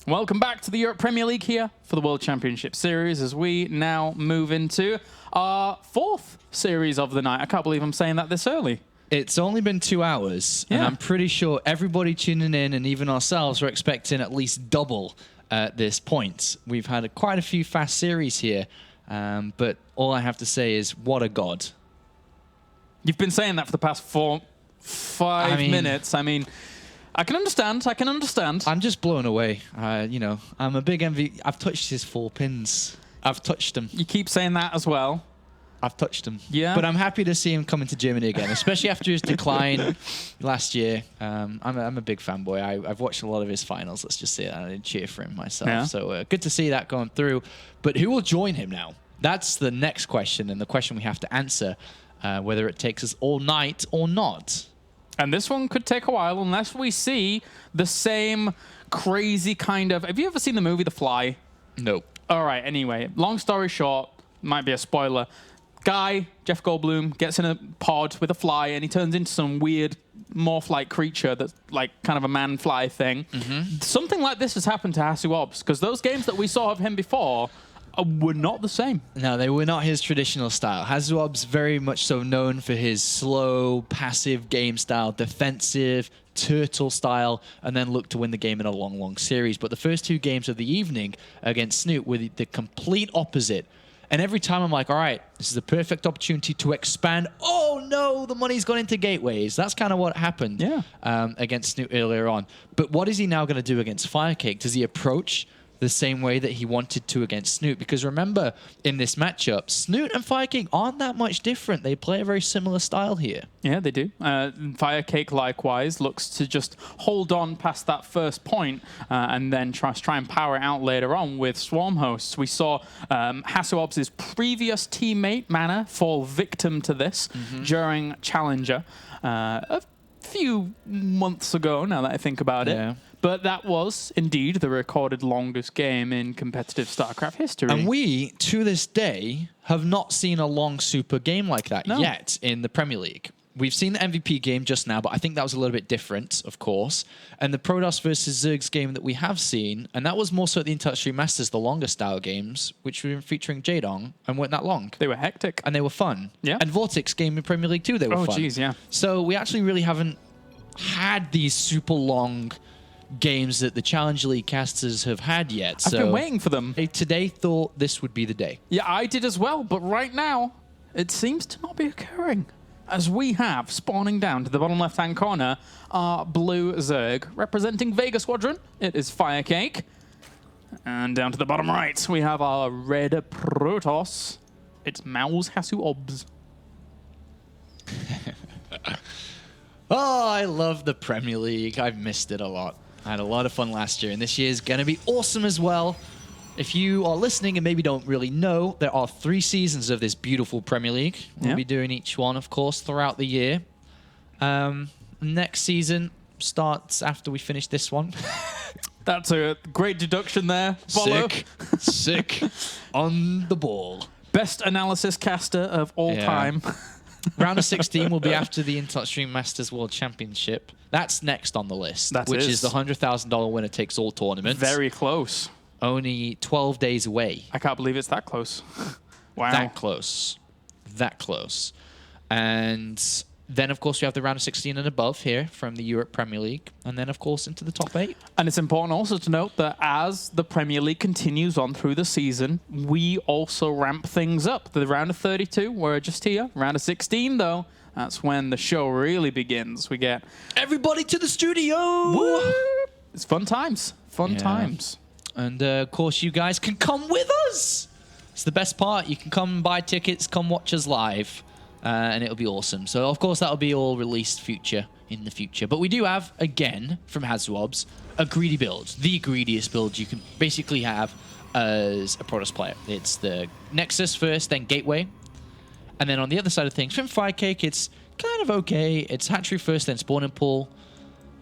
Welcome back to the Europe Premier League here for the World Championship Series as we now move into our 4th series of the night. I can't believe I'm saying that this early. It's only been 2 hours, and I'm pretty sure everybody tuning in and even ourselves were expecting at least double at this point. We've had quite a few fast series here, but all I have to say is, what a god. You've been saying that for the past 5 minutes. I mean, I can understand. I'm just blown away. You know, I'm a big MVP. I've touched his 4 pins. I've touched them. You keep saying that as well. I've touched him. Yeah. But I'm happy to see him coming to Germany again, especially after his decline last year. I'm a big fanboy. I've watched a lot of his finals. Let's just say that. I did cheer for him myself. Yeah. So good to see that going through. But who will join him now? That's the next question, and the question we have to answer, whether it takes us all night or not. And this one could take a while unless we see the same crazy kind of... Have you ever seen the movie The Fly? Nope. All right, anyway. Long story short, might be a spoiler. Guy, Jeff Goldblum, gets in a pod with a fly and he turns into some weird morph-like creature that's like kind of a man-fly thing. Something like this has happened to HasuObs because those games that we saw of him before were not the same. No, they were not his traditional style. HasuObs very much so known for his slow, passive game style, defensive, turtle style, and then look to win the game in a long, long series. But the first 2 games of the evening against Snoot were the complete opposite. And every time I'm like, all right, this is a perfect opportunity to expand. Oh, no, the money's gone into gateways. That's kind of what happened against Snoot earlier on. But what is he now going to do against FireCake? Does he approach the same way that he wanted to against Snoot? Because remember, in this matchup, Snoot and FireCake aren't that much different. They play a very similar style here. Yeah, they do. FireCake, likewise, looks to just hold on past that first point and then try and power it out later on with Swarm Hosts. We saw HasuObs' previous teammate, Mana, fall victim to this during Challenger a few months ago, now that I think about it. But that was, indeed, the recorded longest game in competitive StarCraft history. And we, to this day, have not seen a long super game like that yet in the Premier League. We've seen the MVP game just now, but I think that was a little bit different, of course. And the Protoss versus Zerg's game that we have seen, and that was more so at the Interstream Masters, the longer style games, which were featuring Jadong and weren't that long. They were hectic. And they were fun. Yeah. And Vortex game in Premier League too, they were fun. Oh, jeez, yeah. So we actually really haven't had these super long games that the Challenger League casters have had yet. I've been waiting for them. Today thought this would be the day. Yeah, I did as well, but right now, it seems to not be occurring. As we have, spawning down to the bottom left-hand corner, our blue Zerg, representing Vega Squadron. It is FireCake. And down to the bottom right, we have our red Protoss. It's Mao's HasuObs. Oh, I love the Premier League. I've missed it a lot. I had a lot of fun last year, and this year is going to be awesome as well. If you are listening and maybe don't really know, there are 3 seasons of this beautiful Premier League. We'll be doing each one, of course, throughout the year. Next season starts after we finish this one. That's a great deduction there. Follow. Sick. On the ball. Best analysis caster of all time. Round of 16 will be after the Interstream Masters World Championship. That's next on the list, which is the $100,000 winner takes all tournament. Very close. Only 12 days away. I can't believe it's that close. Wow. That close. That close. And then, of course, we have the round of 16 and above here from the Europe Premier League. And then, of course, into the top 8. And it's important also to note that as the Premier League continues on through the season, we also ramp things up. The round of 32, we're just here. Round of 16, though, that's when the show really begins. We get everybody to the studio. Woo! It's fun times. Fun times. And, of course, you guys can come with us. It's the best part. You can come buy tickets, come watch us live. And it'll be awesome. So, of course, that'll be all released in the future. But we do have, again, from HasuObs, a greedy build. The greediest build you can basically have as a Protoss player. It's the Nexus first, then Gateway. And then on the other side of things, from FireCake, it's kind of okay. It's Hatchery first, then Spawn and Pull.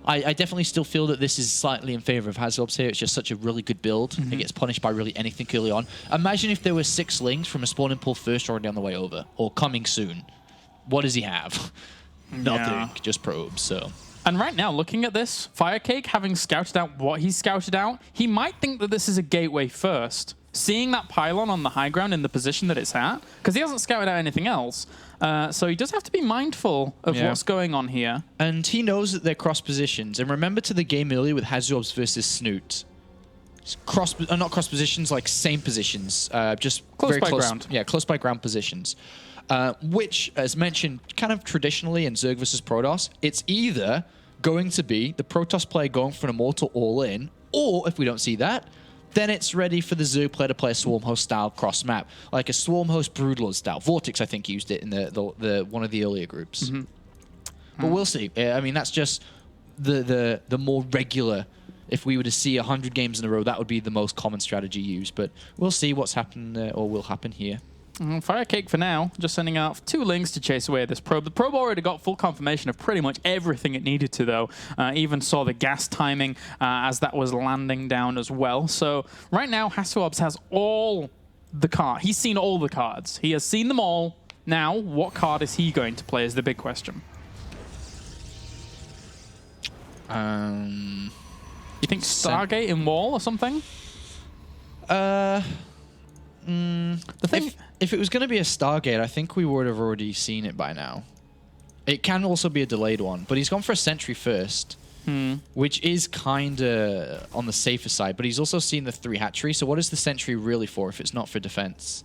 I definitely still feel that this is slightly in favor of HasuObs here. It's just such a really good build. It gets punished by really anything early on. Imagine if there were 6 lings from a Spawn and Pull first already on the way over, or coming soon. What does he have? Nothing, just probes. So And right now, looking at this, FireCake, having scouted out what he's scouted out, he might think that this is a gateway first. Seeing that pylon on the high ground in the position that it's at, because he hasn't scouted out anything else. So he does have to be mindful of what's going on here. And he knows that they're cross positions. And remember to the game earlier with HasuObs versus Snoot. Not cross positions, like same positions. Just close very by close. Ground. Yeah, close by ground positions. Which, as mentioned, kind of traditionally in Zerg versus Protoss, it's either going to be the Protoss player going for an Immortal all-in, or if we don't see that, then it's ready for the Zerg player to play a Swarmhost style cross map, like a Swarmhost Broodlord style. Vortex, I think, used it in the one of the earlier groups. But we'll see. I mean, that's just the more regular. If we were to see 100 games in a row, that would be the most common strategy used. But we'll see what's happened or will happen here. FireCake for now, just sending out 2 Lings to chase away this probe. The probe already got full confirmation of pretty much everything it needed to, though. Even saw the gas timing as that was landing down as well. So right now, HasuObs has all the cards. He's seen all the cards. He has seen them all. Now, what card is he going to play is the big question. You think Stargate in wall or something? The thing, if it was going to be a Stargate, I think we would have already seen it by now. It can also be a delayed one, but he's gone for a Sentry first, which is kind of on the safer side. But he's also seen the 3 hatchery. So what is the Sentry really for if it's not for defense?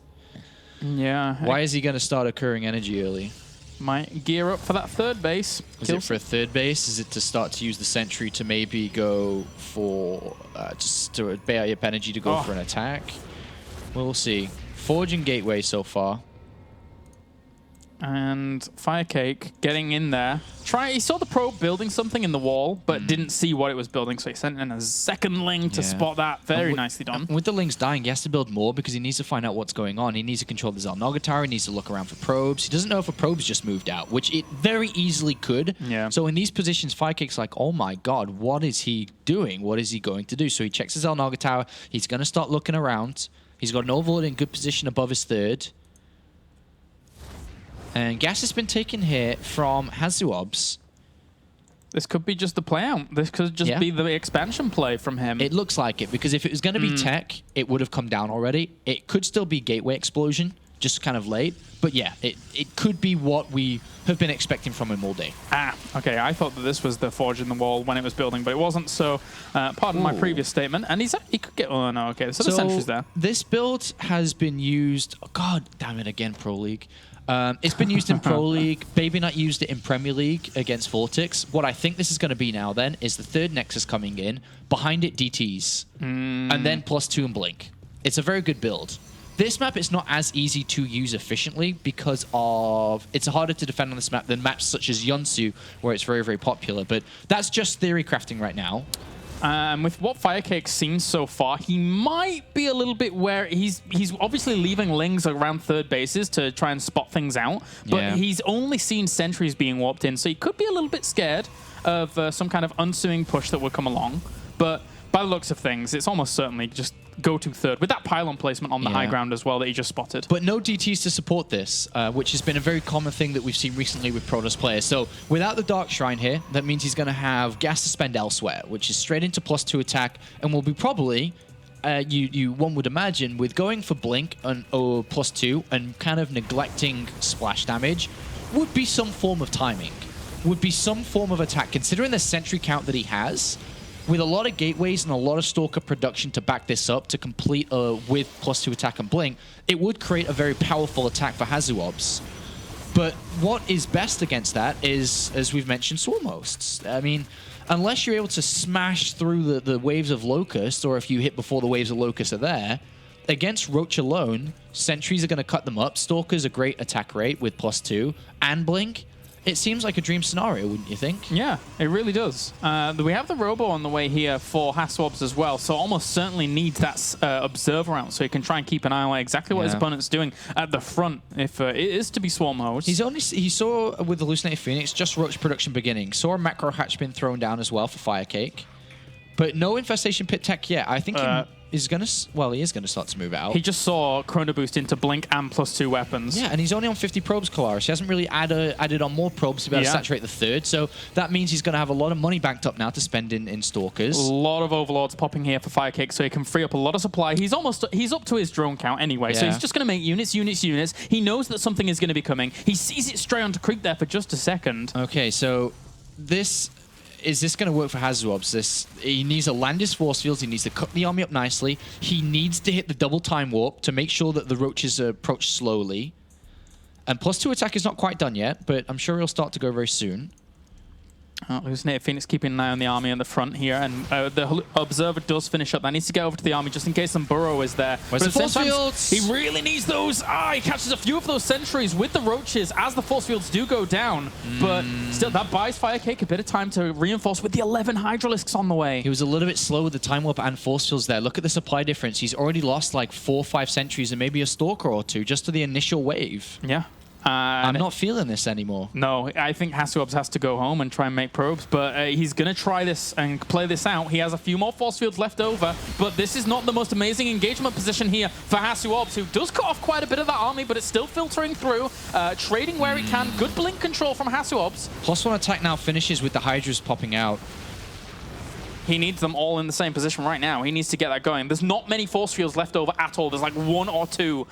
Yeah. Why is he going to start occurring energy early? Might gear up for that 3rd base. Is it for a 3rd base? Is it to start to use the Sentry to maybe go for just to pay up energy to go for an attack? We'll see. Forge and Gateway so far. And FireCake getting in there. He saw the probe building something in the wall, but didn't see what it was building, so he sent in a 2nd Ling to spot that. Very nicely done. With the Lings dying, he has to build more because he needs to find out what's going on. He needs to control the Xel'Naga Tower. He needs to look around for probes. He doesn't know if a probe's just moved out, which it very easily could. Yeah. So in these positions, FireCake's like, oh my god, what is he doing? What is he going to do? So he checks his Xel'Naga Tower. He's going to start looking around. He's got an Overlord in good position above his 3rd. And gas has been taken here from HasuObs. This could be just the play out. This could just be the expansion play from him. It looks like it, because if it was going to be tech, it would have come down already. It could still be Gateway Explosion, just kind of late. But yeah, it could be what we have been expecting from him all day. Okay. I thought that this was the forge in the wall when it was building, but it wasn't. So, pardon my previous statement. And he could get... Oh, no. Okay. So the sentry's there. This build has been used... Oh, god damn it again, Pro League. It's been used in Pro League. Baby Nut used it in Premier League against Vortex. What I think this is going to be now, then, is the 3rd Nexus coming in. Behind it, DTs. And then +2 and Blink. It's a very good build. This map is not as easy to use efficiently because of... It's harder to defend on this map than maps such as Yonsu, where it's very, very popular. But that's just theory crafting right now. With what FireCake's seen so far, he might be a little bit where he's obviously leaving Lings around 3rd bases to try and spot things out, but he's only seen sentries being warped in, so he could be a little bit scared of some kind of ensuing push that would come along. But by the looks of things, it's almost certainly just go to 3rd with that pylon placement on the high ground as well that he just spotted. But no DTs to support this, which has been a very common thing that we've seen recently with Protoss players. So without the Dark Shrine here, that means he's going to have gas to spend elsewhere, which is straight into +2 attack, and will be probably, one would imagine, with going for Blink or +2 and kind of neglecting splash damage, would be some form of timing, would be some form of attack, considering the sentry count that he has. With a lot of gateways and a lot of Stalker production to back this up, to complete with +2 attack and Blink, it would create a very powerful attack for HasuObs. But what is best against that is, as we've mentioned, Swarmhosts. I mean, unless you're able to smash through the waves of Locust, or if you hit before the waves of Locust are there, against Roach alone, sentries are going to cut them up. Stalker's a great attack rate with +2 and Blink. It seems like a dream scenario, wouldn't you think? Yeah, it really does. We have the Robo on the way here for HasuObs as well, so almost certainly needs that Observer out so he can try and keep an eye on exactly what his opponent's doing at the front if it is to be Swarm host. He saw with the Hallucinated Phoenix just Roach production beginning. Saw a macro hatch been thrown down as well for FireCake. But no Infestation Pit tech yet. I think is going to... Well, he is going to start to move out. He just saw Chrono Boost into Blink and +2 weapons. Yeah, and he's only on 50 probes, Kalaris. He hasn't really added on more probes to be able to saturate the third, so that means he's going to have a lot of money banked up now to spend in Stalkers. A lot of Overlords popping here for FireCake, so he can free up a lot of supply. He's up to his drone count anyway, so he's just going to make units. He knows that something is going to be coming. He sees it stray onto Creep there for just a second. Okay, so this... Is this going to work for HasuObs? He needs to land his force fields. He needs to cut the army up nicely. He needs to hit the double time warp to make sure that the roaches approach slowly. And +2 attack is not quite done yet, but I'm sure he'll start to go very soon. Hallucinated Phoenix keeping an eye on the army on the front here, and the Observer does finish up. That needs to get over to the army just in case some burrow is there. Where's the force fields? He really needs those. He catches a few of those sentries with the roaches as the force fields do go down. But still, that buys FireCake a bit of time to reinforce with the 11 Hydralisks on the way. He was a little bit slow with the time warp and force fields there. Look at the supply difference. He's already lost like 4 or 5 sentries and maybe a Stalker or 2 just to the initial wave. Yeah. I'm not feeling this anymore. No, I think HasuObs has to go home and try and make probes, but he's going to try this and play this out. He has a few more force fields left over, but this is not the most amazing engagement position here for HasuObs, who does cut off quite a bit of that army, but it's still filtering through, trading where he can. Good blink control from HasuObs. +1 attack now finishes with the Hydras popping out. He needs them all in the same position right now. He needs to get that going. There's not many force fields left over at all. There's like 1 or 2,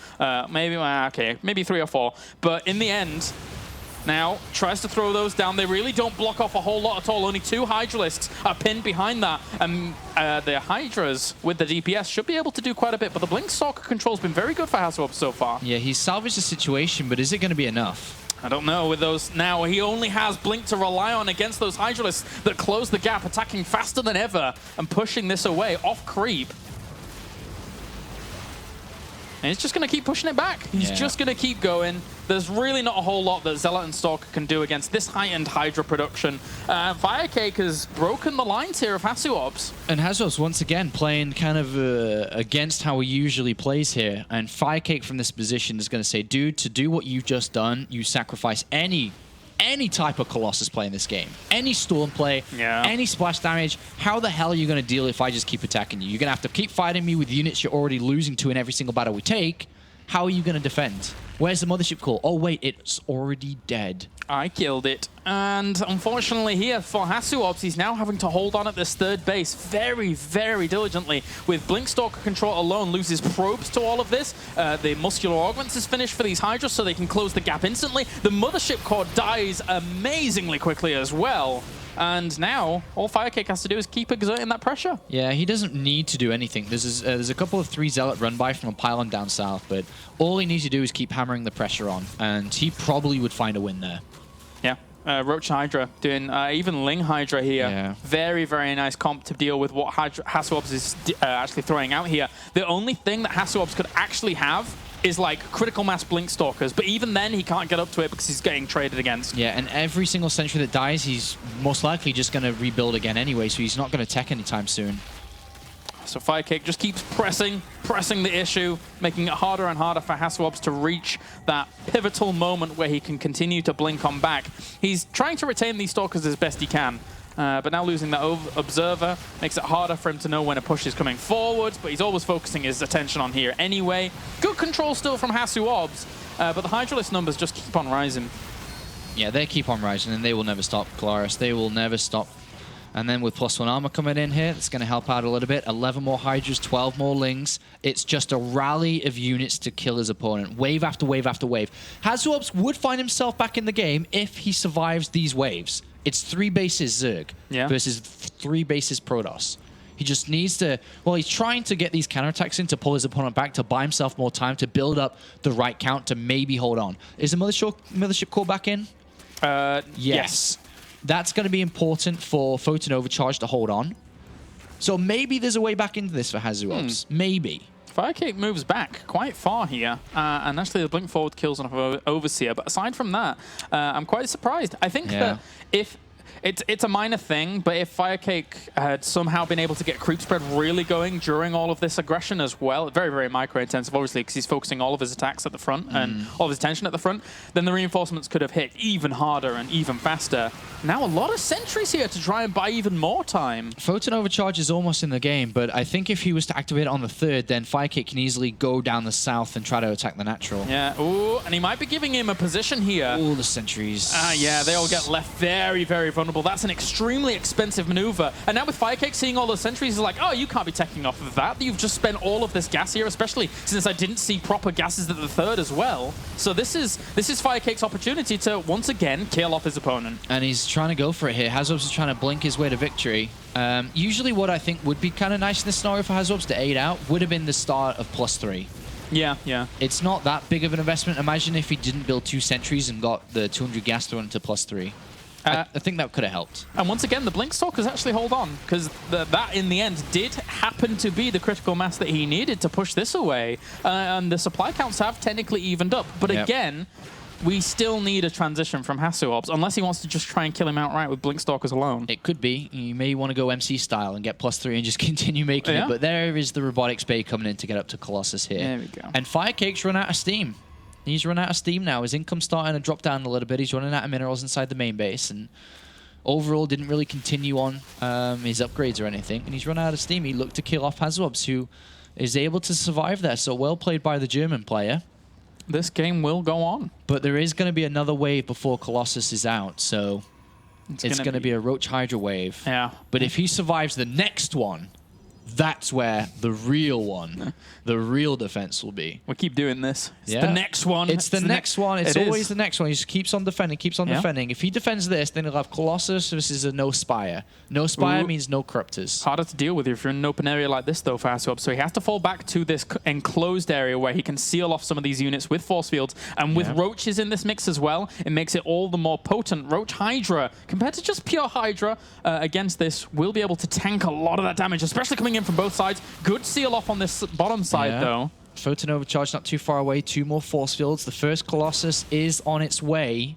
maybe 3 or 4. But in the end, now tries to throw those down. They really don't block off a whole lot at all. Only 2 Hydralisks are pinned behind that. And the Hydras with the DPS should be able to do quite a bit. But the Blink Stalker control's been very good for HasuObs so far. Yeah, he's salvaged the situation, but is it going to be enough? I don't know with those now. He only has Blink to rely on against those Hydralisks that close the gap, attacking faster than ever and pushing this away off creep. And he's just going to keep pushing it back. He's just going to keep going. There's really not a whole lot that Zealot and Stalker can do against this high-end Hydra production. FireCake has broken the lines here of HasuObs. And HasuObs, once again, playing kind of against how he usually plays here. And FireCake from this position is going to say, dude, to do what you've just done, you sacrifice any type of Colossus play in this game. Any Storm play, any splash damage. How the hell are you going to deal if I just keep attacking you? You're going to have to keep fighting me with units you're already losing to in every single battle we take. How are you going to defend? Where's the Mothership core? Oh, wait, it's already dead. I killed it. And unfortunately here for HasuObs, he's now having to hold on at this third base very, very diligently. With Blink Stalker control alone, loses probes to all of this. The Muscular Augments is finished for these Hydras so they can close the gap instantly. The Mothership core dies amazingly quickly as well. And now, all FireCake has to do is keep exerting that pressure. Yeah, he doesn't need to do anything. There's a couple of 3 Zealot run by from a pylon down south, but all he needs to do is keep hammering the pressure on, and he probably would find a win there. Yeah. Roach Hydra doing, even Ling Hydra here. Yeah. Very, very nice comp to deal with what HasuObs is actually throwing out here. The only thing that HasuObs could actually have is like critical mass Blink Stalkers, but even then he can't get up to it because he's getting traded against. Yeah, and every single sentry that dies, he's most likely just going to rebuild again anyway, so he's not going to tech anytime soon. So FireCake just keeps pressing the issue, making it harder and harder for HasuObs to reach that pivotal moment where he can continue to blink on back. He's trying to retain these Stalkers as best he can. But now losing that Observer makes it harder for him to know when a push is coming forward, but he's always focusing his attention on here anyway. Good control still from HasuObs, but the Hydralisk numbers just keep on rising. Yeah, they keep on rising, and they will never stop, Kalaris. They will never stop. And then with +1 armor coming in here, it's going to help out a little bit. 11 more Hydras, 12 more Lings. It's just a rally of units to kill his opponent, wave after wave after wave. HasuObs would find himself back in the game if he survives these waves. It's 3 bases Zerg versus 3 bases Protoss. He just needs to... Well, he's trying to get these counterattacks in to pull his opponent back, to buy himself more time, to build up the right count, to maybe hold on. Is the Mothership core back in? Yes. That's going to be important for Photon Overcharge to hold on. So maybe there's a way back into this for HasuObs. Maybe. FireCake moves back quite far here, and actually the blink forward kills on Overseer. But aside from that, I'm quite surprised. I think that if it's a minor thing, but if FireCake had somehow been able to get creep spread really going during all of this aggression as well, very, very micro-intensive, obviously, because he's focusing all of his attacks at the front and all of his attention at the front, then the reinforcements could have hit even harder and even faster. Now a lot of sentries here to try and buy even more time. Photon Overcharge is almost in the game, but I think if he was to activate it on the 3rd, then FireCake can easily go down the south and try to attack the natural. Yeah, ooh, and he might be giving him a position here. All the sentries. Yeah, they all get left very, very vulnerable. That's an extremely expensive maneuver. And now with FireCake seeing all those sentries, he's like, oh, you can't be taking off of that. You've just spent all of this gas here, especially since I didn't see proper gases at the 3rd as well. So this is FireCake's opportunity to, once again, kill off his opponent. And he's trying to go for it here. HasuObs is trying to blink his way to victory. Usually what I think would be kind of nice in this scenario for HasuObs to aid out would have been the start of +3. Yeah, yeah. It's not that big of an investment. Imagine if he didn't build 2 sentries and got the 200 gas thrown into +3. I think that could have helped. And once again, the Blink Stalkers actually hold on, because that, in the end, did happen to be the critical mass that he needed to push this away. And the supply counts have technically evened up. But again, we still need a transition from HasuObs, unless he wants to just try and kill him outright with Blink Stalkers alone. It could be. You may want to go MC style and get +3 and just continue making it. But there is the Robotics Bay coming in to get up to Colossus here. There we go. And FireCake's run out of steam. He's run out of steam now. His income's starting to drop down a little bit. He's running out of minerals inside the main base. And overall, didn't really continue on his upgrades or anything. And he's run out of steam. He looked to kill off HasuObs, who is able to survive there. So well played by the German player. This game will go on. But there is going to be another wave before Colossus is out. So it's going to be a Roach Hydra wave. Yeah. But if he survives the next one, that's where the real one, the real defense will be. We keep doing this. It's the next one. It's the next one. It's always the next one. He just keeps on defending, keeps on defending. If he defends this, then he'll have Colossus versus a no Spire. No Spire means no Corruptors. Harder to deal with if you're in an open area like this, though, for HasuObs. So he has to fall back to this enclosed area where he can seal off some of these units with force fields. And with Roaches in this mix as well, it makes it all the more potent. Roach Hydra, compared to just pure Hydra, against this, will be able to tank a lot of that damage, especially coming in from both sides. Good seal off on this bottom side, though. Photon Overcharge not too far away. 2 more force fields. The first Colossus is on its way.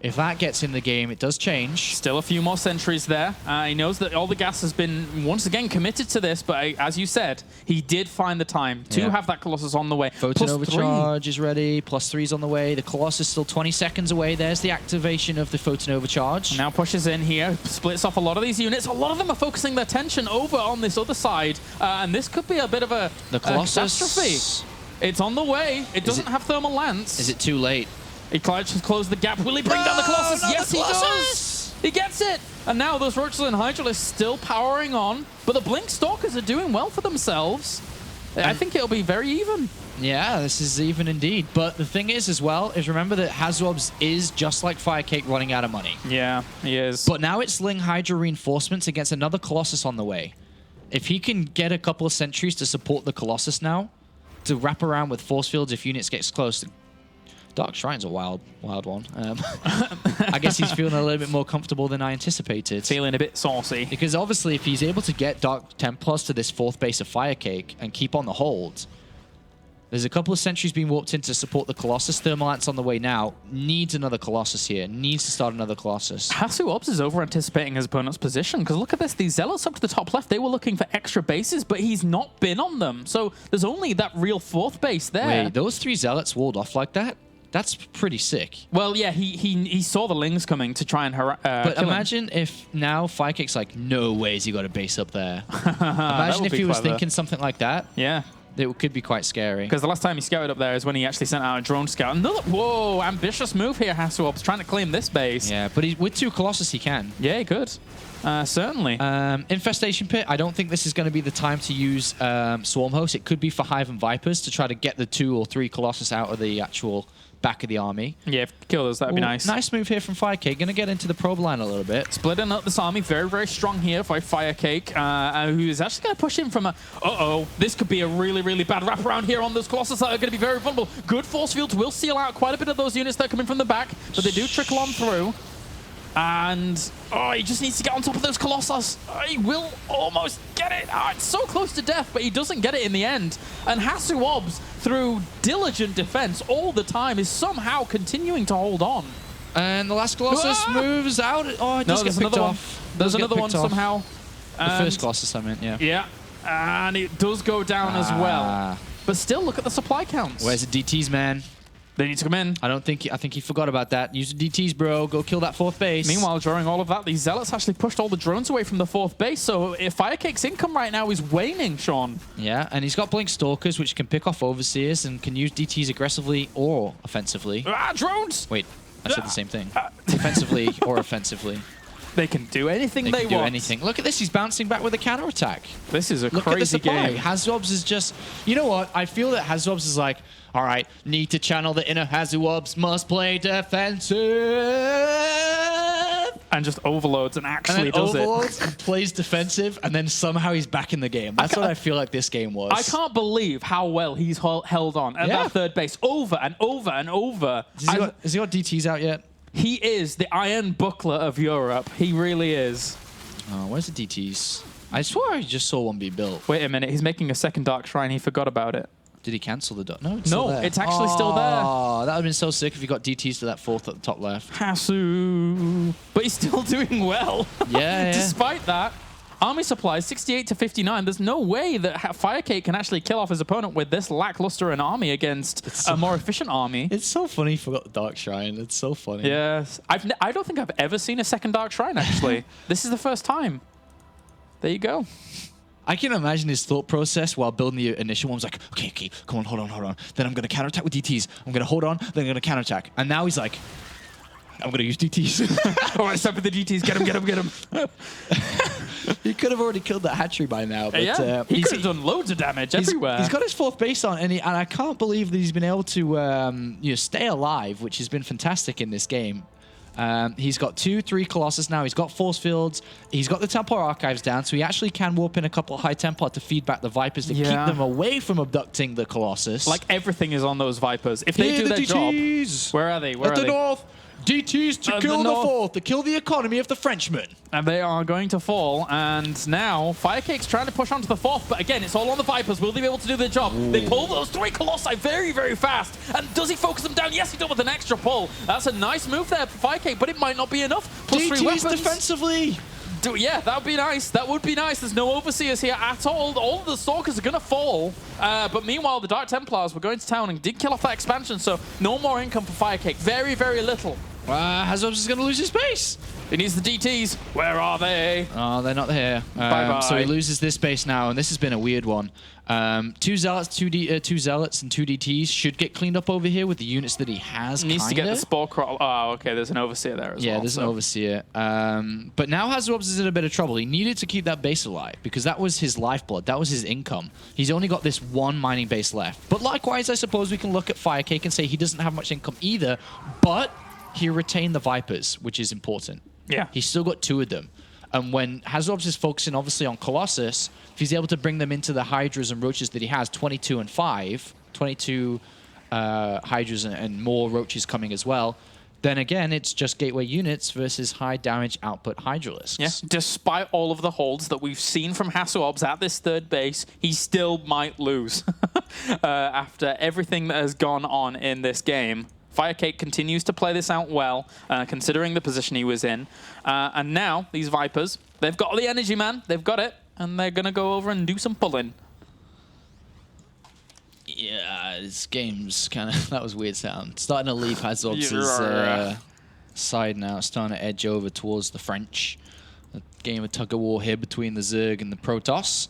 If that gets in the game, it does change. Still a few more sentries there. He knows that all the gas has been, once again, committed to this, but as you said, he did find the time to have that Colossus on the way. Photon Overcharge is ready. +3's on the way. The Colossus still 20 seconds away. There's the activation of the Photon Overcharge. Now pushes in here, splits off a lot of these units. A lot of them are focusing their attention over on this other side, and this could be a bit of a catastrophe. It's on the way. It doesn't have Thermal Lance. Is it too late? He tries to close the gap. Will he bring down the Colossus? Yes, he does. He gets it. And now those Roaches and Hydralisks still powering on. But the Blink Stalkers are doing well for themselves. I think it'll be very even. Yeah, this is even indeed. But the thing is, as well, is remember that HasuObs is just like FireCake running out of money. Yeah, he is. But now it's Ling Hydra reinforcements against another Colossus on the way. If he can get a couple of sentries to support the Colossus now, to wrap around with force fields if units gets close. Dark Shrine's a wild one. I guess he's feeling a little bit more comfortable than I anticipated. Feeling a bit saucy. Because obviously if he's able to get Dark Templars to this 4th base of FireCake and keep on the hold, there's a couple of sentries being warped in to support the Colossus. Thermal Lance on the way now. Needs another Colossus here. Needs to start another Colossus. HasuObs is over-anticipating his opponent's position, because look at this. These Zealots up to the top left, they were looking for extra bases, but he's not been on them. So there's only that real 4th base there. Wait, those 3 Zealots walled off like that? That's pretty sick. Well, yeah, he saw the Lings coming to try and but imagine if now FireCake's like, no ways you got a base up there. Imagine if he was thinking something like that. Yeah. It could be quite scary. Because the last time he scouted up there is when he actually sent out a drone scout. Another, whoa, ambitious move here, HasuObs, trying to claim this base. Yeah, but with 2 Colossus he can. Yeah, he could. Certainly. Infestation Pit, I don't think this is going to be the time to use Swarm Host. It could be for Hive and Vipers to try to get the 2 or 3 Colossus out of the actual back of the army. Yeah, if kill those, that'd be nice. Nice move here from FireCake. Going to get into the probe line a little bit. Splitting up this army, very, very strong here by FireCake, who is actually going to push in from a... this could be a really, really bad wraparound here on those Colossus that are going to be very vulnerable. Good force fields will seal out quite a bit of those units that are coming from the back, but they do trickle on through. And, he just needs to get on top of those Colossus. He will almost get it. It's so close to death, but he doesn't get it in the end. And HasuObs, through diligent defense all the time, is somehow continuing to hold on. And the last Colossus moves out. Oh, it does get picked off. There's another one somehow. The first Colossus, I meant, yeah. Yeah, and it does go down as well. But still, look at the supply counts. Where's the DTs, man? They need to come in. I think he forgot about that. Use the DTs, bro. Go kill that 4th base. Meanwhile, during all of that, these Zealots actually pushed all the drones away from the 4th base, so if FireCake's income right now is waning, Sean. Yeah, and he's got Blink Stalkers, which can pick off Overseers and can use DTs aggressively or offensively. Drones! Wait, I said the same thing. Defensively or offensively. They can do anything they want. They can do anything. Look at this. He's bouncing back with a counterattack. This is a crazy crazy Look at the supply. game. HasuObs is just... You know what? I feel that HasuObs is like, all right, need to channel the inner HasuObs, must play defensive. And just overloads and actually does overloads and plays defensive, and then somehow he's back in the game. That's what I feel like this game was. I can't believe how well he's held on at that 3rd base over and over and over. Has he got DTs out yet? He is the Iron Buckler of Europe. He really is. Oh, where's the DTs? I swear I just saw one be built. Wait a minute. He's making a second Dark Shrine. He forgot about it. Did he cancel the dot? No, it's still there. It's actually still there. Oh, that would have been so sick if he got DTs to that 4th at the top left. Hasu. But he's still doing well. Yeah. Despite that. Army supplies 68 to 59. There's no way that FireCake can actually kill off his opponent with this lackluster an army against a more efficient army. It's so funny he forgot the Dark Shrine. It's so funny. Yes. I don't think I've ever seen a second Dark Shrine, actually. This is the first time. There you go. I can imagine his thought process while building the initial one. Was like, okay, come on, hold on. Then I'm going to counterattack with DTs. I'm going to hold on, then I'm going to counterattack. And now he's like, I'm going to use DTs. All right, stop with the DTs. Get him. He could have already killed that hatchery by now. But, he could have done loads of damage everywhere. He's got his 4th base on, and I can't believe that he's been able to stay alive, which has been fantastic in this game. He's got 2-3 Colossus now. He's got force fields. He's got the Templar Archives down, so he actually can warp in a couple of High Templar to feed back the Vipers to keep them away from abducting the Colossus. Like everything is on those Vipers. If they do their DTs. job, where are they? At the north. DTs to kill the 4th, to kill the economy of the Frenchmen. And they are going to fall. And now FireCake's trying to push onto the 4th. But again, it's all on the Vipers. Will they be able to do their job? Ooh. They pull those 3 Colossi very, very fast. And does he focus them down? Yes, he does with an extra pull. That's a nice move there for FireCake, but it might not be enough. Plus DTs 3 weapons. Defensively. Yeah, that would be nice. That would be nice. There's no Overseers here at all. All of the Stalkers are going to fall. But meanwhile, the Dark Templars were going to town and did kill off that expansion. So no more income for FireCake. Very, very little. HasuObs is going to lose his base. He needs the DTs. Where are they? Oh, they're not here. Bye-bye. So he loses this base now, and this has been a weird one. 2 Zealots, 2 Zealots, and 2 DTs should get cleaned up over here with the units that he has. He needs to get the Spore Crawl. Oh, okay. There's an Overseer there as well. Yeah, there's an Overseer. But now HasuObs is in a bit of trouble. He needed to keep that base alive because that was his lifeblood. That was his income. He's only got this 1 mining base left. But likewise, I suppose we can look at FireCake and say he doesn't have much income either, but he retained the Vipers, which is important. Yeah. He's still got 2 of them. And when HasuObs is focusing obviously on Colossus, if he's able to bring them into the Hydras and Roaches that he has, 22 and 5, 22 Hydras and more Roaches coming as well, then again, it's just gateway units versus high damage output Hydralisks. Yeah. Despite all of the holds that we've seen from HasuObs at this 3rd base, he still might lose. After everything that has gone on in this game, FireCake continues to play this out well, considering the position he was in. And now, these Vipers, they've got the energy, man. They've got it. And they're going to go over and do some pulling. Yeah, this game's kind of... That was a weird sound. Starting to leave HasuObs' side now. Starting to edge over towards the French. A game of tug-of-war here between the Zerg and the Protoss.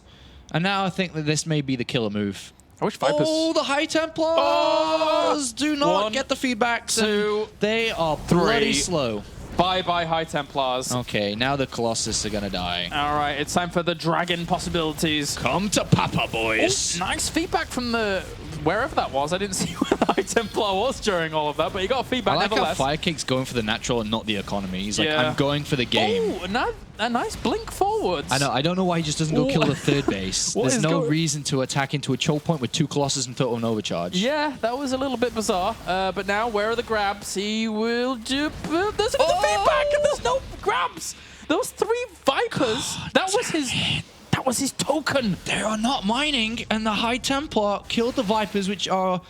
And now I think that this may be the killer move. I wish Vipers... Oh, the High Templars do not get the feedback. 2, they are bloody slow. Bye-bye, High Templars. Okay, now the Colossus are going to die. All right, it's time for the Dragon possibilities. Come to Papa, boys. Oh, nice feedback from the... Wherever that was. I didn't see where the High Templar was during all of that, but he got feedback I like nevertheless. how FireCake's going for the natural and not the economy. He's like, I'm going for the game. Oh, a nice blink forwards. I know. I don't know why he just doesn't go kill the 3rd base. There's no reason to attack into a choke point with 2 Colossus and total overcharge. Yeah, that was a little bit bizarre. But now, where are the grabs? He will do... There's another feedback and there's no grabs. Those 3 Vipers, that was his token. They are not mining, and the High Templar killed the Vipers, which are...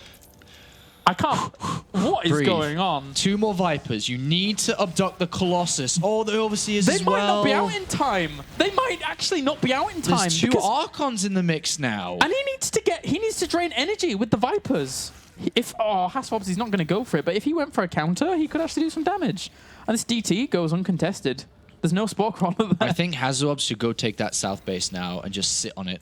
I can't. What is going on? 2 more Vipers. You need to abduct the Colossus. Oh, the Overseers as well. They might not be out in time. They might actually not be out in time. There's 2 Archons in the mix now. And he needs to drain energy with the Vipers. If HasuObs is not going to go for it, but if he went for a counter, he could actually do some damage. And this DT goes uncontested. There's no Spore Crawler there. I think HasuObs should go take that south base now and just sit on it.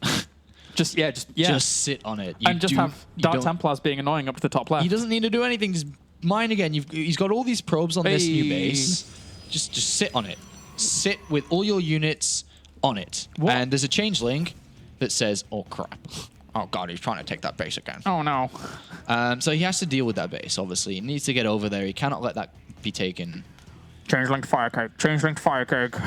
Just sit on it. And just have Dark Templars being annoying up to the top left. He doesn't need to do anything. Just mine again. He's got all these probes on this new base. Just sit on it. Sit with all your units on it. What? And there's a changeling that says, "Oh crap! Oh god, he's trying to take that base again." Oh no. So he has to deal with that base. Obviously, he needs to get over there. He cannot let that be taken. Changeling to FireCake. Changeling to FireCake.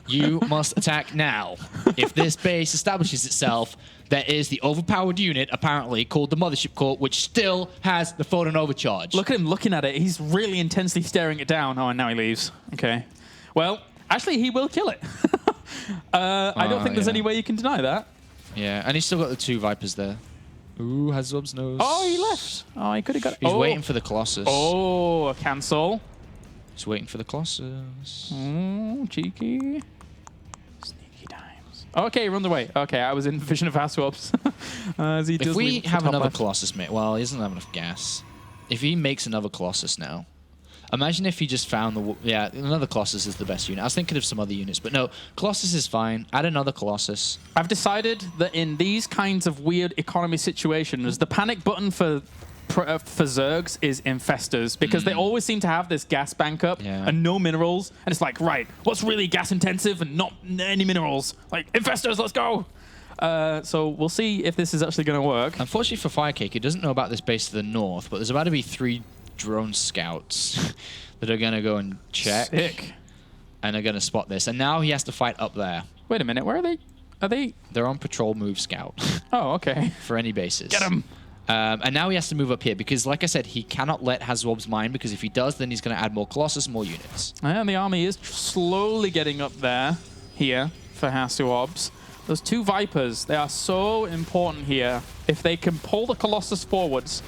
You must attack now. If this base establishes itself, there is the overpowered unit, apparently, called the Mothership Core, which still has the photon overcharge. Look at him looking at it. He's really intensely staring it down. Oh, and now he leaves. Okay. Well, actually, he will kill it. I don't think there's any way you can deny that. Yeah, and he's still got the 2 Vipers there. Ooh, HasuObs knows. Oh, he left. Oh, he could have got it. He's waiting for the Colossus. Oh, cancel. He's waiting for the Colossus. Oh, cheeky. Sneaky times. Okay, run away. Okay, I was in vision of HasuObs. If we have another Colossus, mate, well, he doesn't have enough gas. If he makes another Colossus now, imagine if he just found another Colossus is the best unit. I was thinking of some other units, but no, Colossus is fine. Add another Colossus. I've decided that in these kinds of weird economy situations, the panic button for Zergs is Infestors, because they always seem to have this gas bank up and no minerals, and it's like, right, what's really gas intensive and not any minerals? Like, Infestors, let's go! So we'll see if this is actually going to work. Unfortunately for FireCake, he doesn't know about this base to the north, but there's about to be 3 drone scouts that are going to go and check. Sick. And are going to spot this. And now he has to fight up there. Wait a minute, where are they? Are they? They're on patrol move scout. Oh, okay. For any bases. Get him! And now he has to move up here because, like I said, he cannot let HasuObs mine, because if he does, then he's going to add more Colossus, more units. And the army is slowly getting up there, here, for HasuObs. Those 2 Vipers, they are so important here. If they can pull the Colossus forwards,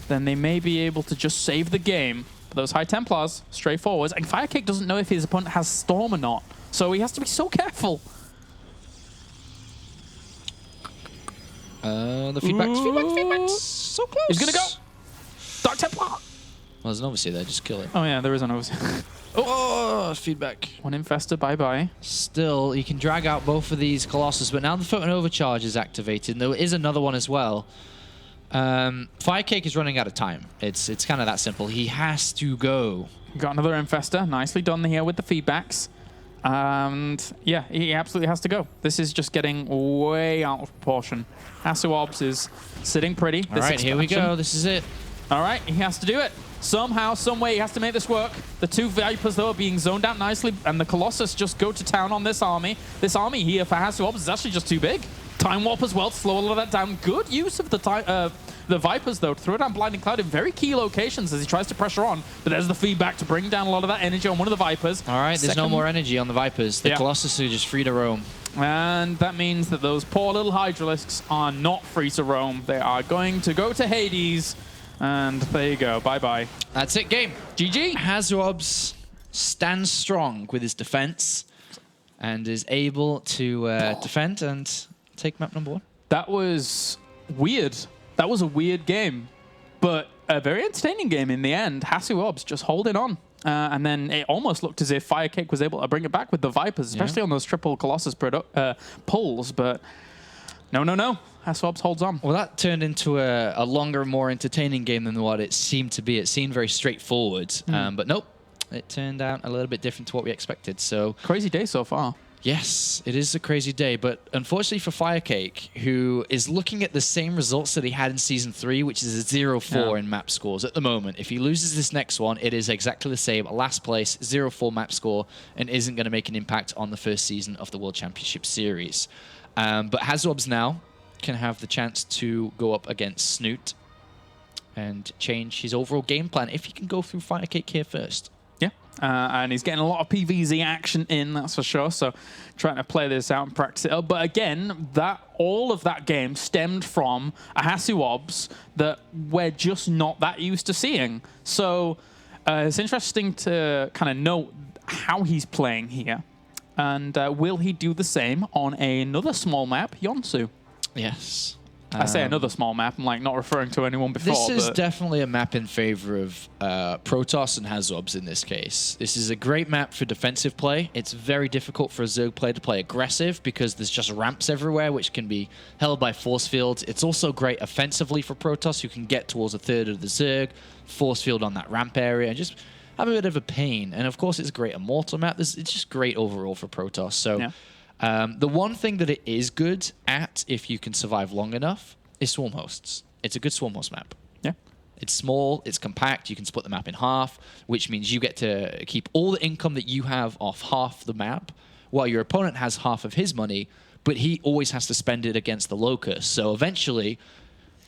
then they may be able to just save the game. But those High Templars, straight forwards. And FireCake doesn't know if his opponent has Storm or not, so he has to be so careful. The feedbacks. So close. He's gonna go. Dark Templar. Well, there's an Overseer there. Just kill it. Oh, yeah, there is an Overseer. Oh, feedback. 1 Infestor, bye-bye. Still, he can drag out both of these Colossus, but now the Photon Overcharge is activated. There is another one as well. FireCake is running out of time. It's kind of that simple. He has to go. Got another Infestor. Nicely done here with the feedbacks. And yeah, he absolutely has to go. This is just getting way out of proportion. HasuObs is sitting pretty. All right, here we go. This is it. All right, he has to do it. Somehow, some way, he has to make this work. The 2 Vipers, though, are being zoned out nicely, and the Colossus just go to town on this army. This army here for HasuObs is actually just too big. Time Warp as well to slow a lot of that down. Good use of the Vipers, though, to throw down Blinding Cloud in very key locations as he tries to pressure on. But there's the feedback to bring down a lot of that energy on one of the Vipers. All right, there's no more energy on the Vipers. The Colossus are just free to roam. And that means that those poor little Hydralisks are not free to roam. They are going to go to Hades. And there you go. Bye-bye. That's it, game. GG. HasuObs stands strong with his defense and is able to defend and take map number 1. That was weird. That was a weird game, but a very entertaining game in the end. HasuObs just holding on. And then it almost looked as if FireCake was able to bring it back with the Vipers, especially on those triple Colossus pulls, but no. HasuObs holds on. Well, that turned into a longer, more entertaining game than what it seemed to be. It seemed very straightforward, but nope. It turned out a little bit different to what we expected. So crazy day so far. Yes, it is a crazy day, but unfortunately for FireCake, who is looking at the same results that he had in Season 3, which is a 0-4 in map scores at the moment. If he loses this next one, it is exactly the same. Last place, 0-4 map score, and isn't going to make an impact on the first season of the World Championship Series. But HasuObs now can have the chance to go up against Snoot and change his overall game plan if he can go through FireCake here first. Yeah, and he's getting a lot of PvZ action in, that's for sure. So trying to play this out and practice it up. But again, all of that game stemmed from a HasuObs that we're just not that used to seeing. So it's interesting to kind of note how he's playing here. And will he do the same on another small map, Yonsu? Yes. I say another small map. I'm like not referring to anyone before. This is definitely a map in favor of Protoss and HasuObs in this case. This is a great map for defensive play. It's very difficult for a Zerg player to play aggressive because there's just ramps everywhere, which can be held by force fields. It's also great offensively for Protoss, who can get towards a third of the Zerg, force field on that ramp area, and just have a bit of a pain. And of course, it's a great Immortal map. It's just great overall for Protoss. So. Yeah. The one thing that it is good at, if you can survive long enough, is swarm hosts. It's a good swarm host map. Yeah. It's small, it's compact, you can split the map in half, which means you get to keep all the income that you have off half the map, while your opponent has half of his money, but he always has to spend it against the Locust. So eventually,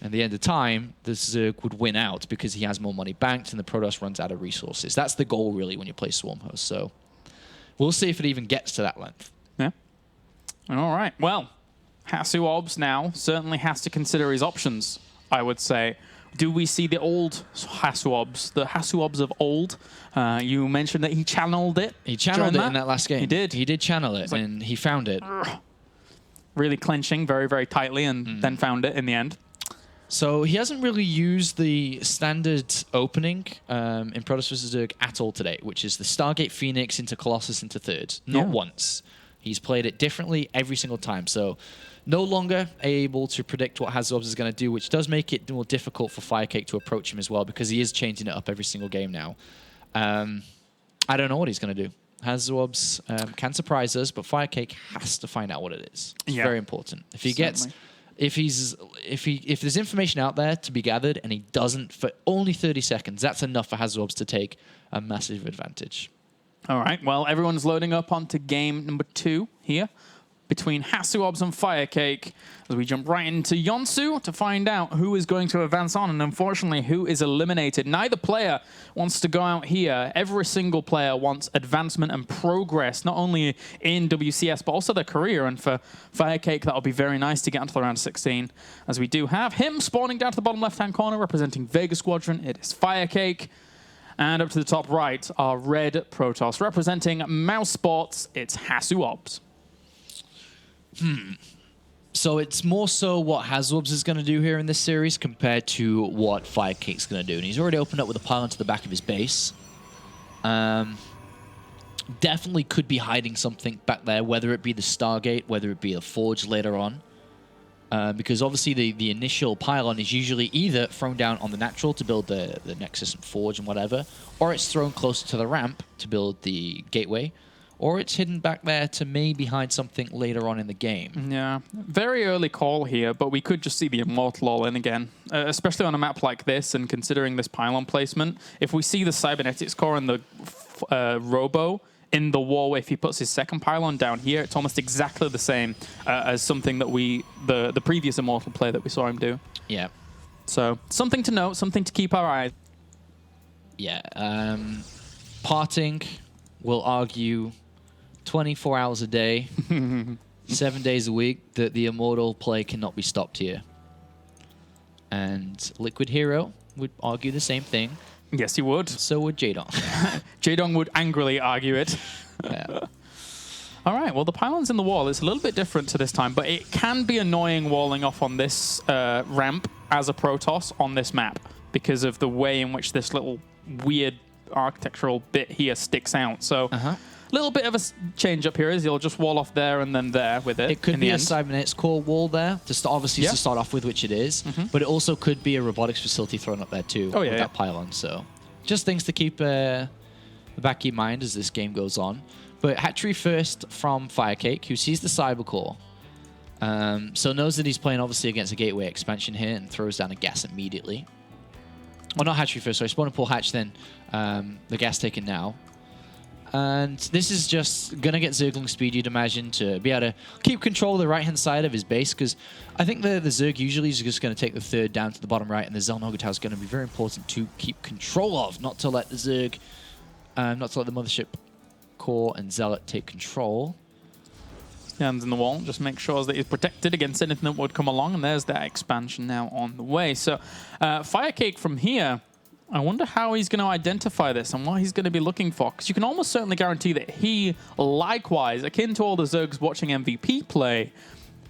at the end of time, the Zerg would win out because he has more money banked and the Protoss runs out of resources. That's the goal, really, when you play swarm host. So we'll see if it even gets to that length. Yeah. All right. Well, HasuObs now certainly has to consider his options, I would say. Do we see the old HasuObs, the HasuObs of old? You mentioned that he channeled it. He channeled it in that last game. He did. He did channel it, and he found it. Really clenching very, very tightly, and then found it in the end. So he hasn't really used the standard opening in Protoss vs. Zerg at all today, which is the Stargate Phoenix into Colossus into third. Not once. He's played it differently every single time. So no longer able to predict what HasuObs is going to do, which does make it more difficult for FireCake to approach him as well, because he is changing it up every single game now. I don't know what he's going to do. HasuObs can surprise us, but FireCake has to find out what it is. It's very important. If he gets, if there's information out there to be gathered and he doesn't for only 30 seconds, that's enough for HasuObs to take a massive advantage. All right, well, everyone's loading up onto game number 2 here between HasuObs and FireCake as we jump right into Yonsu to find out who is going to advance on and, unfortunately, who is eliminated. Neither player wants to go out here. Every single player wants advancement and progress, not only in WCS, but also their career. And for FireCake, that'll be very nice to get into the round 16, as we do have him spawning down to the bottom left-hand corner, representing Vega Squadron. It is FireCake. And up to the top right are Red Protoss. Representing Mouse Sports, it's HasuObs. So it's more so what HasuObs is going to do here in this series compared to what FireCake's going to do. And he's already opened up with a pylon to the back of his base. Definitely could be hiding something back there, whether it be the Stargate, whether it be a Forge later on. Because obviously the initial pylon is usually either thrown down on the natural to build the Nexus and Forge and whatever, or it's thrown closer to the ramp to build the gateway, or it's hidden back there to maybe hide something later on in the game. Yeah, very early call here, but we could just see the Immortal all in again, especially on a map like this and considering this pylon placement. If we see the Cybernetics core and the Robo in the wall, if he puts his second pylon down here, it's almost exactly the same as something that the previous Immortal play that we saw him do. Yeah. So something to note, something to keep our eyes. Yeah. Parting will argue 24 hours a day, 7 days a week, that the Immortal play cannot be stopped here. And Liquid Hero would argue the same thing. Yes, he would. So would Jaedong. Jaedong would angrily argue it. Yeah. All right, well, the pylon's in the wall. It's a little bit different to this time, but it can be annoying walling off on this ramp as a Protoss on this map because of the way in which this little weird architectural bit here sticks out. So a little bit of a change up here is you'll just wall off there and then there with it. It could be a Cybernetics core wall there, to start off with, which it is. But it also could be a robotics facility thrown up there too, with that pylon. So just things to keep back in your mind as this game goes on. But hatchery first from FireCake, who sees the Cyber Core. So knows that he's playing obviously against a gateway expansion here and throws down a gas immediately. Well, not hatchery first, sorry, spawn and pull hatch, then the gas taken now. And this is just going to get Zergling speed, you'd imagine, to be able to keep control of the right-hand side of his base, because I think the Zerg usually is just going to take the third down to the bottom right, and the Zelnoga Tower is going to be very important to keep control of, not to let the Zerg not to let the Mothership Core and Zealot take control. Stands in the wall, just make sure that he's protected against anything that would come along, and there's that expansion now on the way. So FireCake from here, I wonder how he's going to identify this and what he's going to be looking for, because you can almost certainly guarantee that he, likewise, akin to all the Zergs watching MVP play,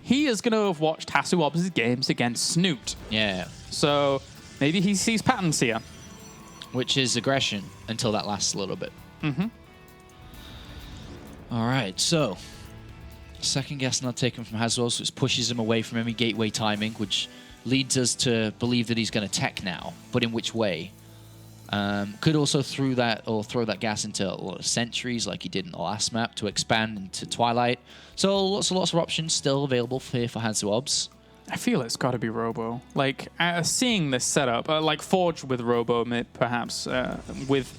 he is going to have watched HasuObs' games against Snoot. Yeah. So maybe he sees patterns here. Which is aggression until that lasts a little bit. Mm-hmm. All right, so second guess not taken from HasuObs, which pushes him away from any gateway timing, which leads us to believe that he's going to tech now, but in which way? Could also throw that gas into a lot of sentries like he did in the last map to expand into Twilight. So lots of options still available here for HasuObs. I feel it's got to be Robo. Like, seeing this setup, like Forge with Robo, perhaps, with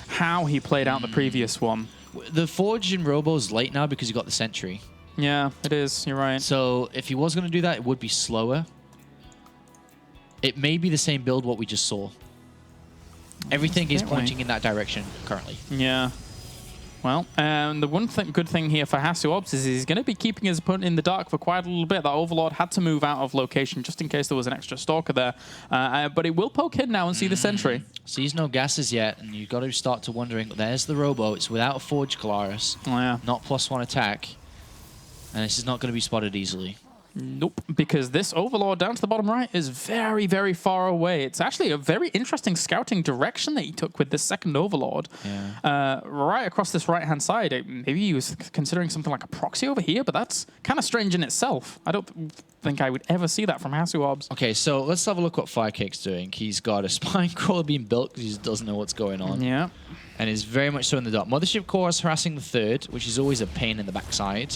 how he played out the previous one. The Forge in Robo's late now because you got the sentry. Yeah, it is. You're right. So if he was going to do that, it would be slower. It may be the same build what we just saw. Everything is pointing in that direction currently. Yeah. Well, the one good thing here for HasuObs is he's going to be keeping his opponent in the dark for quite a little bit. That Overlord had to move out of location just in case there was an extra Stalker there. But it will poke in now and see the sentry. Sees no gases yet, and you've got to start to wondering, there's the Robo. It's without a Forge Kalaris. Oh, yeah. Not +1 attack. And this is not going to be spotted easily. Nope, because this Overlord down to the bottom right is very, very far away. It's actually a very interesting scouting direction that he took with this second Overlord. Yeah. Right across this right-hand side. Maybe he was considering something like a proxy over here, but that's kind of strange in itself. I don't think I would ever see that from HasuObs. Okay, so let's have a look what FireCake's doing. He's got a Spine Crawler being built because he just doesn't know what's going on. Yeah. And is very much so in the dark. Mothership Core is harassing the third, which is always a pain in the backside.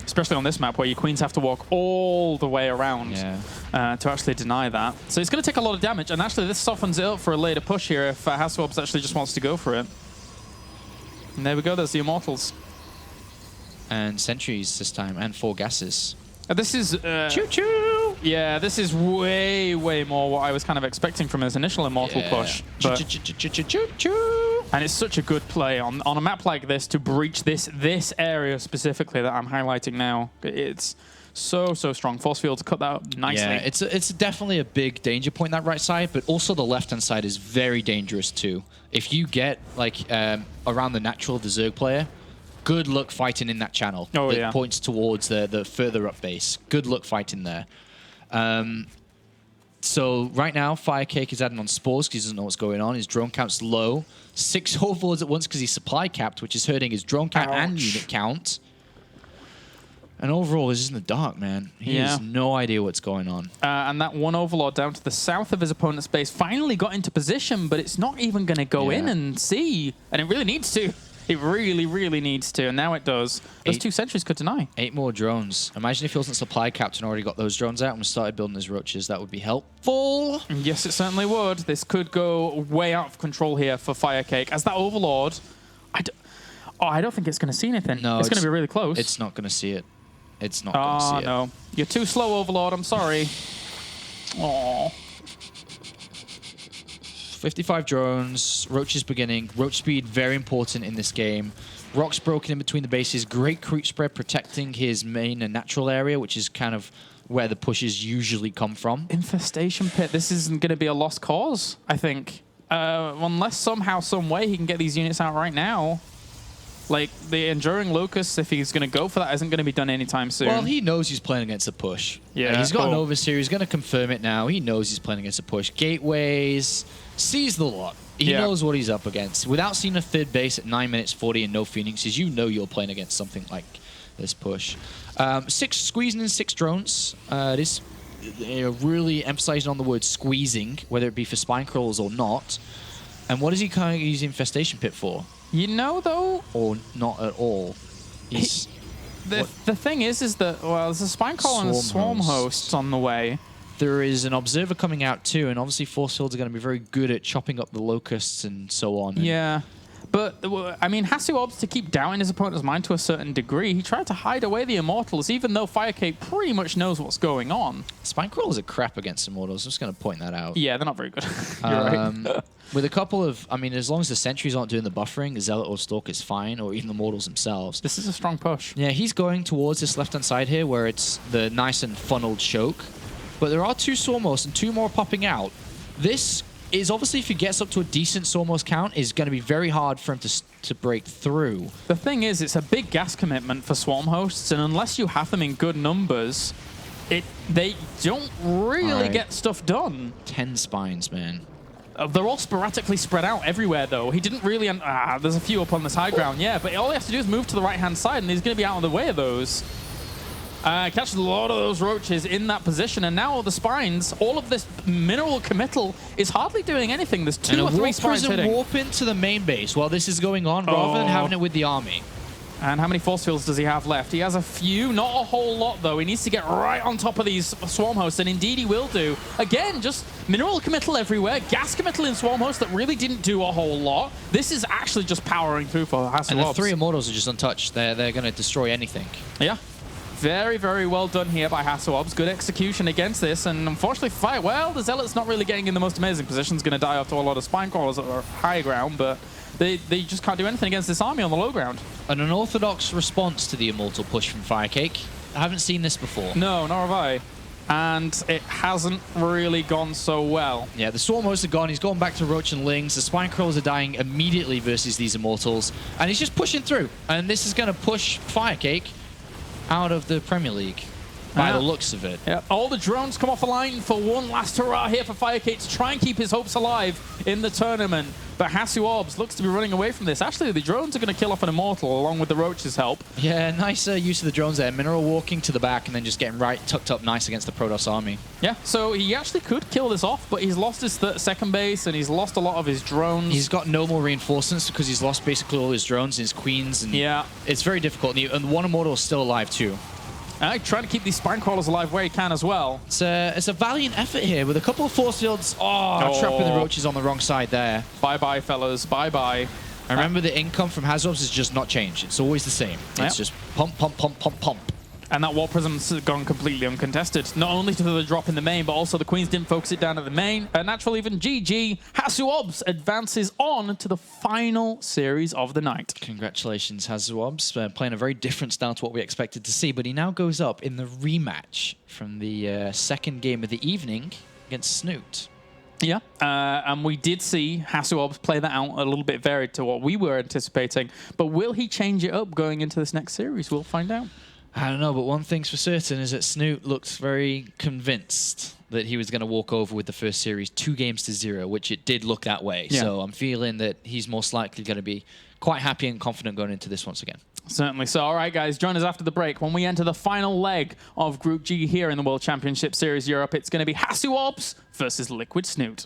Especially on this map where your queens have to walk all the way around to actually deny that. So it's going to take a lot of damage, and actually this softens it up for a later push here if HasuObs actually just wants to go for it. And there we go, there's the Immortals. And sentries this time, and 4 gases. This is... Choo-choo! Yeah, this is way, way more what I was kind of expecting from his initial Immortal push. Choo-choo! And it's such a good play on a map like this to breach this area specifically that I'm highlighting now. It's so strong. Force fields cut that up nicely. Yeah, it's definitely a big danger point, that right side, but also the left-hand side is very dangerous too. If you get like around the natural of the Zerg player, good luck fighting in that channel. Oh, that points towards the further up base. Good luck fighting there. So right now, FireCake is adding on spores because he doesn't know what's going on. His drone count's low. 6 overlords at once because he's supply capped, which is hurting his drone count and unit count. And overall, he's in the dark, man. He has no idea what's going on. And that one Overlord down to the south of his opponent's base finally got into position, but it's not even going to go in and see. And it really needs to. It really, really needs to, and now it does. Those 2 sentries could deny. 8 more drones. Imagine if he wasn't supply capped and already got those drones out and started building his roaches. That would be helpful. Yes, it certainly would. This could go way out of control here for FireCake. As that Overlord, I don't think it's going to see anything. No, it's going to be really close. It's not going to see it. It's not going to see it. Oh, no. You're too slow, Overlord. I'm sorry. Aww. 55 drones, roaches beginning. Roach speed, very important in this game. Rocks broken in between the bases. Great creep spread protecting his main and natural area, which is kind of where the pushes usually come from. Infestation Pit. This isn't going to be a lost cause, I think. Unless somehow, some way he can get these units out right now. Like, the Enduring Locust, if he's going to go for that, isn't going to be done anytime soon. Well, he knows he's playing against a push. Yeah. He's got an Overseer. He's going to confirm it now. He knows he's playing against a push. Gateways, sees the lot. He knows what he's up against. Without seeing a third base at 9 minutes 40 and no Phoenixes, you know you're playing against something like this push. 6 squeezing in 6 drones. This really emphasizing on the word squeezing, whether it be for spine crawlers or not. And what is he kind of using Infestation Pit for? You know, though... Or not at all. The thing is that, well, there's a Spine Crawler and Swarm Hosts on the way. There is an Observer coming out too, and obviously Force Fields are going to be very good at chopping up the Locusts and so on. Yeah. But, I mean, HasuObs, to keep doubting his opponent's mind to a certain degree, he tried to hide away the Immortals, even though FireCake pretty much knows what's going on. Spine Crawlers are crap against Immortals. I'm just going to point that out. Yeah, they're not very good. You're right. With a couple of, I mean, as long as the sentries aren't doing the buffering, the Zealot or Stalk is fine, or even the Mortals themselves. This is a strong push. Yeah, he's going towards this left-hand side here, where it's the nice and funneled choke. But there are 2 Swarmos and 2 more popping out. This is obviously, if he gets up to a decent Swarmos count, is going to be very hard for him to break through. The thing is, it's a big gas commitment for Swarm hosts, and unless you have them in good numbers, they don't really get stuff done. 10 spines, man. They're all sporadically spread out everywhere, though. He didn't really... there's a few up on this high ground, yeah, but all he has to do is move to the right-hand side, and he's going to be out of the way of those. Catches a lot of those roaches in that position, and now all the spines, all of this mineral committal is hardly doing anything. There's 2 or 3 spines hitting. Warp into the main base while this is going on, rather than having it with the army. And how many force fields does he have left? He has a few, not a whole lot, though. He needs to get right on top of these Swarm hosts, and indeed he will do. Again, just mineral committal everywhere, gas committal in Swarm hosts that really didn't do a whole lot. This is actually just powering through for HasuObs. And the 3 Immortals are just untouched. They're going to destroy anything. Yeah. Very, very well done here by HasuObs. Good execution against this, and unfortunately, the Zealot's not really getting in the most amazing positions. Going to die off to a lot of Spine Crawlers that are high ground, but they just can't do anything against this army on the low ground. An unorthodox response to the Immortal push from FireCake. I haven't seen this before. No, nor have I. And it hasn't really gone so well. Yeah, the Swarm hosts are gone. He's gone back to Roach and Lings. The Spine Crawlers are dying immediately versus these Immortals, and he's just pushing through. And this is going to push FireCake out of the Premier League by the looks of it. Yeah. All the drones come off the line for one last hurrah here for FireCake to try and keep his hopes alive in the tournament. But HasuObs looks to be running away from this. Actually, the drones are going to kill off an Immortal along with the Roach's help. Yeah, nice use of the drones there. Mineral walking to the back and then just getting right tucked up nice against the Protoss army. Yeah, so he actually could kill this off, but he's lost his second base and he's lost a lot of his drones. He's got no more reinforcements because he's lost basically all his drones and his queens. And yeah. It's very difficult. And one Immortal is still alive too. Trying to keep these Spine Crawlers alive where he can as well. It's a valiant effort here with a couple of force fields. Trapping the Roaches on the wrong side there. Bye-bye, fellas. Bye-bye. I remember the income from HasuObs is just not changed. It's always the same. It's just pump, pump, pump, pump, pump. And that War Prism's gone completely uncontested. Not only to the drop in the main, but also the Queens didn't focus it down at the main. Natural even GG. HasuObs advances on to the final series of the night. Congratulations, HasuObs. Playing a very different style to what we expected to see, but he now goes up in the rematch from the second game of the evening against Snoot. Yeah, and we did see HasuObs play that out a little bit varied to what we were anticipating. But will he change it up going into this next series? We'll find out. I don't know, but one thing's for certain is that Snoot looked very convinced that he was going to walk over with the first series 2-0, which it did look that way. Yeah. So I'm feeling that he's most likely going to be quite happy and confident going into this once again. Certainly. So, all right, guys, join us after the break when we enter the final leg of Group G here in the World Championship Series Europe. It's going to be HasuObs versus Liquid Snoot.